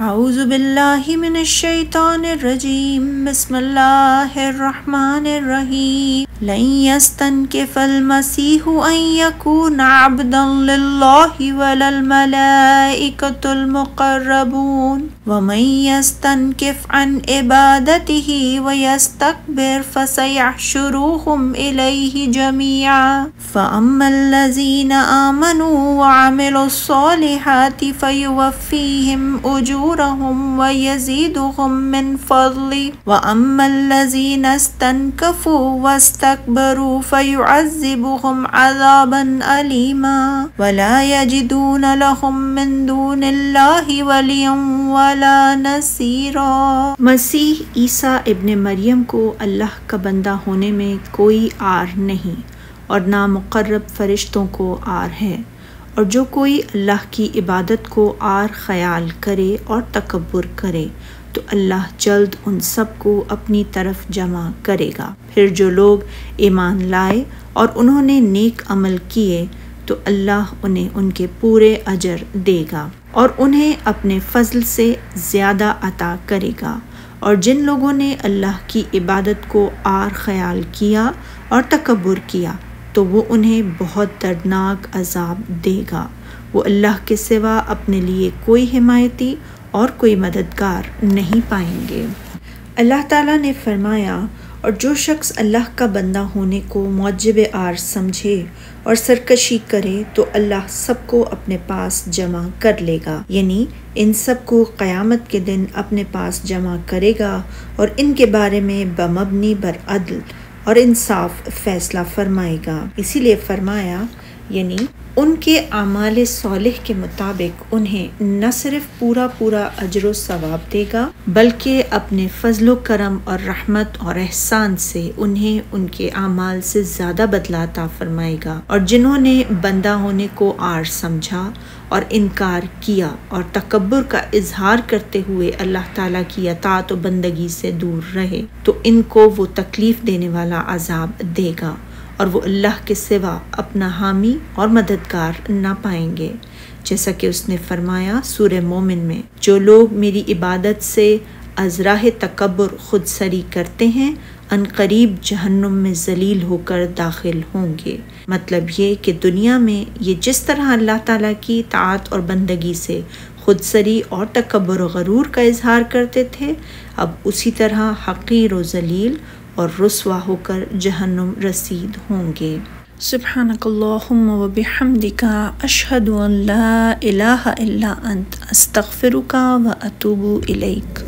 اعوذ باللہ من الشیطان الرجیم بسم اللہ الرحمن الرحیم لن یستنکف المسیح ان یکون عبدا للہ ولا الملائکۃ المقربون ومن یستنکف عن عبادتہ ویستکبر فسیحشرهم الیہ جميعا فاما الذین آمنوا وعملوا الصالحات فیوفیہم اجورهم ویزیدهم من فضله واما الذین استنکفوا واستکبروا فیعذبهم عذابا علیما ولا یجدون لهم من دون اللہ ولیا ولا نصیرا۔ مسیح عیسیٰ ابن مریم کو اللہ کا بندہ ہونے میں کوئی عار نہیں اور نہ مقرب فرشتوں کو عار ہے، اور جو کوئی اللہ کی عبادت کو عار خیال کرے اور تکبر کرے تو اللہ جلد ان سب کو اپنی طرف جمع کرے گا۔ پھر جو لوگ ایمان لائے اور انہوں نے نیک عمل کیے تو اللہ انہیں ان کے پورے اجر دے گا اور انہیں اپنے فضل سے زیادہ عطا کرے گا، اور جن لوگوں نے اللہ کی عبادت کو عار خیال کیا اور تکبر کیا تو وہ انہیں بہت دردناک عذاب دے گا۔ وہ اللہ کے سوا اپنے لیے کوئی حمایتی اور کوئی مددگار نہیں پائیں گے۔ اللہ تعالیٰ نے فرمایا، اور جو شخص اللہ کا بندہ ہونے کو موجب عار سمجھے اور سرکشی کرے تو اللہ سب کو اپنے پاس جمع کر لے گا، یعنی ان سب کو قیامت کے دن اپنے پاس جمع کرے گا اور ان کے بارے میں بمبنی بر عدل اور انصاف فیصلہ فرمائے گا۔ اسی لیے فرمایا، یعنی ان کے اعمال صالح کے مطابق انہیں نہ صرف پورا اجر و ثواب دے گا بلکہ اپنے فضل و کرم اور رحمت اور احسان سے انہیں ان کے اعمال سے زیادہ بدلہ عطا فرمائے گا۔ اور جنہوں نے بندہ ہونے کو عار سمجھا اور انکار کیا اور تکبر کا اظہار کرتے ہوئے اللہ تعالیٰ کی اطاعت و بندگی سے دور رہے تو ان کو وہ تکلیف دینے والا عذاب دے گا، اور وہ اللہ کے سوا اپنا حامی اور مددگار نہ پائیں گے، جیسا کہ اس نے فرمایا سورہ مومن میں، جو لوگ میری عبادت سے از راہ تکبر خود سری کرتے ہیں ان قریب جہنم میں ذلیل ہو کر داخل ہوں گے۔ مطلب یہ کہ دنیا میں یہ جس طرح اللہ تعالیٰ کی اطاعت اور بندگی سے خود سری اور تکبر و غرور کا اظہار کرتے تھے، اب اسی طرح حقیر و ذلیل اور رسوا ہو کر جہنم رسید ہوں گے۔ سبحانک اللہم و بحمدک اشہد ان لا الہ الا انت استغفرک و اتوب الیک۔